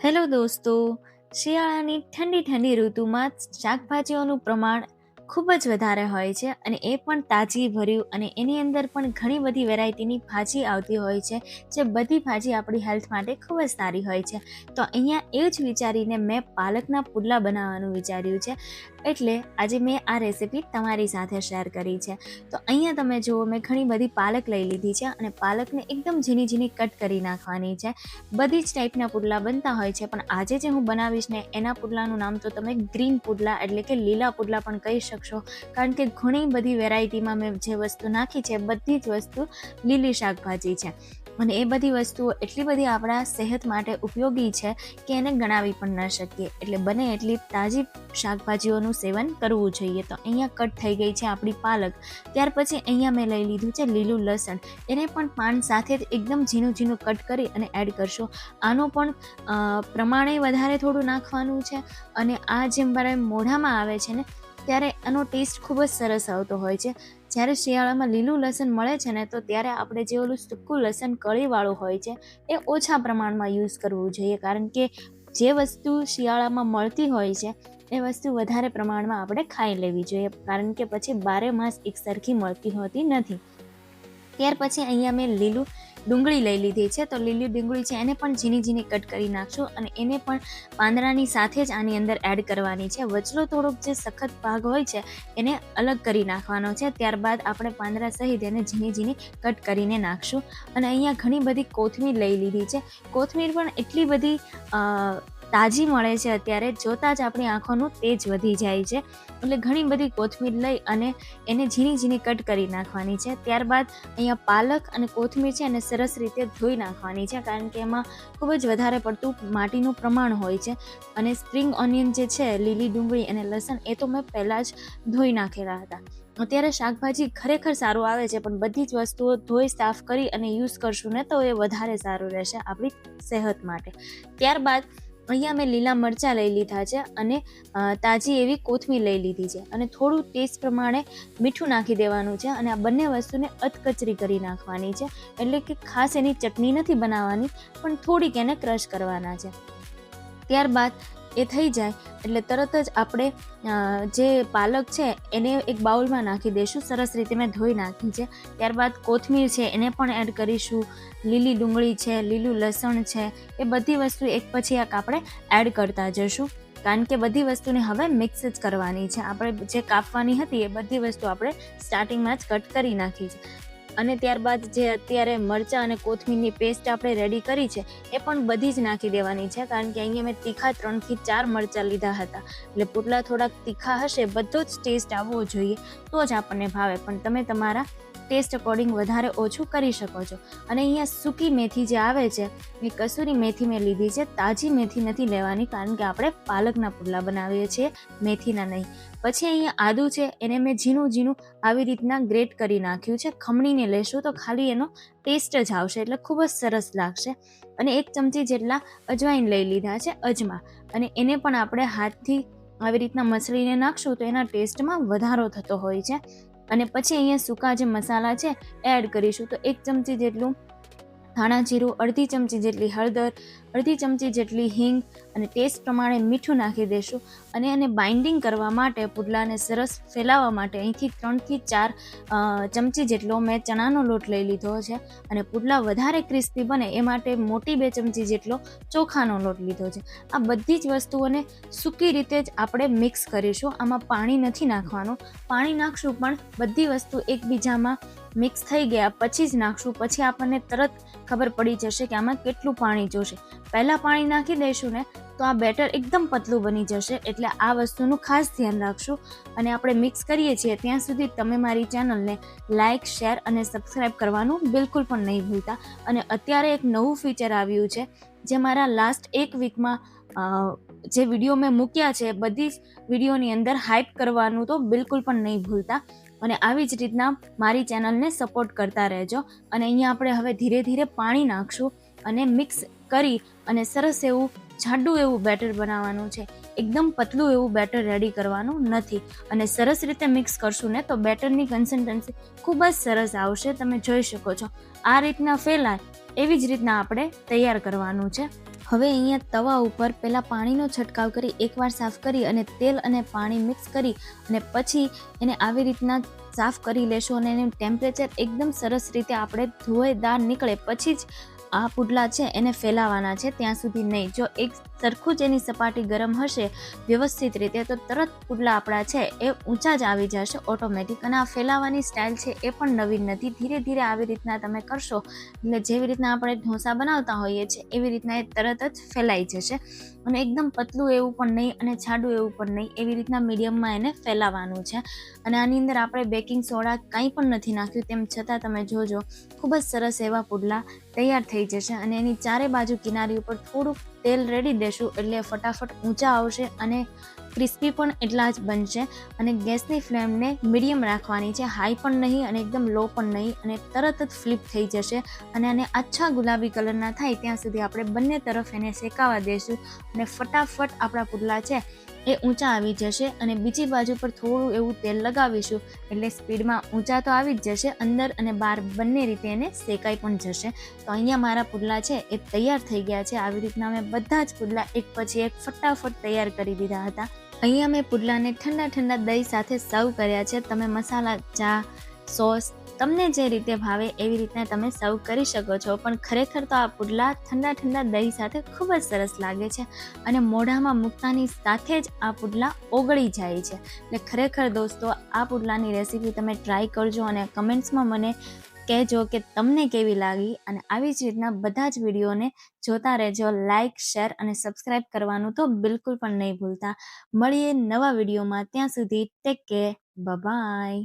Hello દોસ્તો, શિયાળાની ઠંડી ઠંડી ઋતુમાં શાકભાજીઓનું પ્રમાણ ખૂબ જ વધારે હોય છે અને એ પણ તાજી ભર્યું, અને એની અંદર પણ ઘણી બધી વેરાયટીની ભાજી આવતી હોય છે, જે બધી ભાજી આપણી હેલ્થ માટે ખૂબ જ સારી હોય છે. તો અહીંયા એ જ વિચારીને મેં પાલકના પુડલા બનાવવાનું વિચાર્યું છે, એટલે આજે મેં આ રેસીપી તમારી સાથે શેર કરી છે. તો અહીંયા તમે જુઓ, મેં ઘણી બધી પાલક લઈ લીધી છે અને પાલકને એકદમ ઝીણી ઝીણી કટ કરી નાખવાની છે. બધી જ ટાઈપના પુડલા બનતા હોય છે, પણ આજે જે હું બનાવીશ ને એના પુડલાનું નામ તો તમે ગ્રીન પુડલા એટલે કે લીલા પુડલા પણ કહી શકશો, કારણ કે ઘણી બધી વેરાયટીમાં મેં જે વસ્તુ નાખી છે બધી જ વસ્તુ લીલી શાકભાજી છે, અને એ બધી વસ્તુઓ એટલી બધી આપણા સેહત માટે ઉપયોગી છે કે એને ગણાવી પણ ન શકીએ. એટલે બને એટલી તાજી શાકભાજીઓનું સેવન કરવું જોઈએ. તો અહીંયા કટ થઈ ગઈ છે આપણી પાલક. ત્યાર પછી અહીંયા મેં લઈ લીધું છે લીલું લસણ. એને પણ પાન સાથે જ એકદમ ઝીણું ઝીણું કટ કરી અને એડ કરશો. આનું પણ પ્રમાણે વધારે થોડું નાખવાનું છે, અને આ જેમ મોઢામાં આવે છે ને ત્યારે આનો ટેસ્ટ ખૂબ જ સરસ આવતો હોય છે. જ્યારે શિયાળામાં લીલું લસણ મળે છે ને, તો ત્યારે આપણે જે ઓલું સૂકું લસણ કળીવાળું હોય છે એ ઓછા પ્રમાણમાં યુઝ કરવું જોઈએ, કારણ કે જે વસ્તુ શિયાળામાં મળતી હોય છે એ વસ્તુ વધારે પ્રમાણમાં આપણે ખાઈ લેવી જોઈએ, કારણ કે પછી 12 માસ એક સરખી મળતી હોતી નથી. ત્યાર પછી અહીંયા મેં લીલું ડુંગળી લઈ લીધી છે. તો લીલી ડુંગળી છે એને પણ ઝીણી ઝીણી કટ કરી નાખશું, અને એને પણ પાંદડાની સાથે જ આની અંદર એડ કરવાની છે. વચલો થોડોક જે સખત ભાગ હોય છે એને અલગ કરી નાખવાનો છે. ત્યારબાદ આપણે પાંદડા સહિત એને ઝીણી ઝીણી કટ કરીને નાખશું. અને અહીંયા ઘણી બધી કોથમીર લઈ લીધી છે. કોથમીર પણ એટલી બધી તાજી મળે છે અત્યારે, જોતાં જ આપણી આંખોનું તેજ વધી જાય છે. એટલે ઘણી બધી કોથમીર લઈ અને એને ઝીણી ઝીણી કટ કરી નાખવાની છે. ત્યારબાદ અહીંયા પાલક અને કોથમીર છે એને સરસ રીતે ધોઈ નાખવાની છે, કારણ કે એમાં ખૂબ જ વધારે પડતું માટીનું પ્રમાણ હોય છે. અને સ્પ્રિંગ ઓનિયન જે છે, લીલી ડુંગળી અને લસણ, એ તો મેં પહેલાં જ ધોઈ નાખેલા હતા. અત્યારે શાકભાજી ખરેખર સારું આવે છે, પણ બધી જ વસ્તુઓ ધોઈ સાફ કરી અને યુઝ કરશું ને તો એ વધારે સારું રહેશે આપણી સેહત માટે. ત્યારબાદ અહીંયા મેં લીલા મરચાં લઈ લીધા છે, અને તાજી એવી કોથમીર લઈ લીધી છે, અને થોડું ટેસ્ટ પ્રમાણે મીઠું નાખી દેવાનું છે. અને આ બંને વસ્તુને અધકચરી કરી નાખવાની છે, એટલે કે ખાસ એની ચટણી નથી બનાવવાની, પણ થોડીક એને ક્રશ કરવાના છે. ત્યારબાદ એ થઈ જાય એટલે તરત જ આપણે જે પાલક છે એને એક બાઉલમાં નાખી દઈશું. સરસ રીતે મેં ધોઈ નાખી છે. ત્યારબાદ કોથમીર છે એને પણ એડ કરીશું, લીલી ડુંગળી છે, લીલું લસણ છે, એ બધી વસ્તુ એક પછી એક આપણે એડ કરતા જશું, કારણ કે બધી વસ્તુને હવે મિક્સ જ કરવાની છે. આપણે જે કાપવાની હતી એ બધી વસ્તુ આપણે સ્ટાર્ટિંગમાં જ કટ કરી નાખી છે. અને ત્યારબાદ જે અત્યારે મરચાં અને કોથમીરની પેસ્ટ આપણે રેડી કરી છે એ પણ બધી જ નાખી દેવાની છે, કારણ કે અહીંયા મેં તીખા 3 થી 4 મરચાં લીધા હતા, એટલે પુડલા થોડાક તીખા હશે. બધો જ ટેસ્ટ આવવો જોઈએ તો જ આપણને ભાવે, પણ તમે તમારા ટેસ્ટ અકોર્ડિંગ વધારે ઓછું કરી શકો છો. અને અહીંયા સૂકી મેથી જે આવે છે એ કસૂરી મેથી મેં લીધી છે. તાજી મેથી નથી લેવાની, કારણ કે આપણે પાલકના પુડલા બનાવીએ છીએ, મેથીના નહીં. પછી અહીંયા આદું છે એને મેં ઝીણું ઝીણું આવી રીતના ગ્રેટ કરી નાખ્યું છે. ખમણીને લેશું તો ખાલી એનો ટેસ્ટ જ આવશે, એટલે ખૂબ જ સરસ લાગશે. અને 1 ચમચી જેટલા અજવાઈન લઈ લીધા છે, અજમા, અને એને પણ આપણે હાથથી આવી રીતના મસળીને નાખશું તો એના ટેસ્ટમાં વધારો થતો હોય છે. અને પછી અહીંયા સૂકા જે મસાલા છે એડ કરીશું. તો 1 ચમચી જેટલું ધાણા જીરું, અડધી ચમચી જેટલી હળદર, અડધી ચમચી જેટલી હિંગ, અને ટેસ્ટ પ્રમાણે મીઠું નાખી દઈશું. અને એને બાઇન્ડિંગ કરવા માટે, પુડલાને સરસ ફેલાવવા માટે અહીંથી 3 થી 4 ચમચી જેટલો મેં ચણાનો લોટ લઈ લીધો છે. અને પુડલા વધારે ક્રિસ્પી બને એ માટે મોટી 2 ચમચી જેટલો ચોખાનો લોટ લીધો છે. આ બધી જ વસ્તુઓને સૂકી રીતે જ આપણે મિક્સ કરીશું. આમાં પાણી નથી નાખવાનું. પાણી નાખશું પણ બધી વસ્તુ એકબીજામાં મિક્સ થઈ ગયા પછી જ નાખશું. પછી આપણને તરત ખબર પડી જશે કે આમાં કેટલું પાણી જોશે. પહેલાં પાણી નાખી દઈશું ને તો આ બેટર એકદમ પતલું બની જશે, એટલે આ વસ્તુનું ખાસ ધ્યાન રાખશું. અને આપણે મિક્સ કરીએ છીએ ત્યાં સુધી તમે મારી ચેનલને લાઇક, શેર અને સબસ્ક્રાઈબ કરવાનું બિલકુલ પણ નહીં ભૂલતા. અને અત્યારે એક નવું ફીચર આવ્યું છે, જે મારા લાસ્ટ 1 વીકમાં જે વિડીયો મેં મૂક્યા છે, બધી જ વિડીયોની અંદર હાઇપ કરવાનું તો બિલકુલ પણ નહીં ભૂલતા. અને આવી જ રીતના મારી ચેનલને સપોર્ટ કરતા રહેજો. અને અહીંયા આપણે હવે ધીરે ધીરે પાણી નાખશું અને મિક્સ કરી અને સરસ એવું જાડું એવું બેટર બનાવવાનું છે. એકદમ પતલું એવું બેટર રેડી કરવાનું નથી. અને સરસ રીતે મિક્સ કરશું ને તો બેટરની કન્સિસ્ટન્સી ખૂબ જ સરસ આવશે. તમે જોઈ શકો છો આ રીતના ફેલાય એવી જ રીતના આપણે તૈયાર કરવાનું છે. હવે અહીંયા તવા ઉપર પહેલાં પાણીનો છંટકાવ કરી એકવાર સાફ કરી અને તેલ અને પાણી મિક્સ કરી અને પછી એને આવી રીતના સાફ કરી લેશું અને એનું ટેમ્પરેચર એકદમ સરસ રીતે આપણે ધોયેદાર નીકળે પછી જ આ પુડલા છે એને ફેલાવાના છે, ત્યાં સુધી નહીં. જો એક સરખું જ એની સપાટી ગરમ હશે વ્યવસ્થિત રીતે તો તરત પુડલા આપણા છે એ ઊંચા જ આવી જશે ઓટોમેટિક. અને આ ફેલાવાની સ્ટાઇલ છે એ પણ નવીન નથી. ધીરે ધીરે આવી રીતના તમે કરશો એટલે જેવી રીતના આપણે ઢોસા બનાવતા હોઈએ છીએ એવી રીતના એ તરત જ ફેલાઈ જશે. અને એકદમ પતલું એવું પણ નહીં અને જાડું એવું પણ નહીં, એવી રીતના મીડિયમમાં એને ફેલાવવાનું છે. અને આની અંદર આપણે બેકિંગ સોડા કંઈ પણ નથી નાખ્યું, તેમ છતાં તમે જોજો ખૂબ જ સરસ એવા પુડલા તૈયાર થઈ જશે. અને એની ચારે બાજુ કિનારી ઉપર થોડુંક તેલ રેડી દેશું એટલે ફટાફટ ઊંચા આવશે અને ક્રિસ્પી પણ એટલા જ બનશે. અને ગેસની ફ્લેમને મીડિયમ રાખવાની છે, હાઈ પણ નહીં અને એકદમ લો પણ નહીં, અને તરત જ ફ્લિપ થઈ જશે. અને આને આછા ગુલાબી કલરના થાય ત્યાં સુધી આપણે બંને તરફ એને શેકાવા દઈશું અને ફટાફટ આપણા પુડલા છે એ ઊંચા આવી જશે. અને બીજી બાજુ પર થોડું એવું તેલ લગાવીશું એટલે સ્પીડમાં ઊંચા તો આવી જ જશે, અંદર અને બહાર બંને રીતે એને શેકાઈ પણ જશે. તો અહીંયા મારા પુડલા છે એ તૈયાર થઈ ગયા છે. આવી રીતના મેં બધા જ પુડલા એક પછી એક ફટાફટ તૈયાર કરી દીધા હતા. અહીંયા મેં પુડલાને ઠંડા ઠંડા દહીં સાથે સર્વ કર્યા છે. તમે મસાલા, ચા, સોસ તમને જે રીતે ભાવે એવી રીતના તમે સર્વ કરી શકો છો. પણ ખરેખર તો આ પુડલા ઠંડા ઠંડા દહીં સાથે ખૂબ જ સરસ લાગે છે અને મોઢામાં મૂકતાની સાથે જ આ પુડલા ઓગળી જાય છે. એટલે ખરેખર દોસ્તો આ પુડલાની રેસીપી તમે ટ્રાય કરજો અને કમેન્ટ્સમાં મને કહેજો કે તમને કેવી લાગી. અને આવી જ રીતના બધા જ વિડીયોને જોતા રહેજો. લાઇક, શેર અને સબસ્ક્રાઈબ કરવાનું તો બિલકુલ પણ નહીં ભૂલતા. મળીએ નવા વિડીયોમાં, ત્યાં સુધી ટેક કેર, બાય બાય.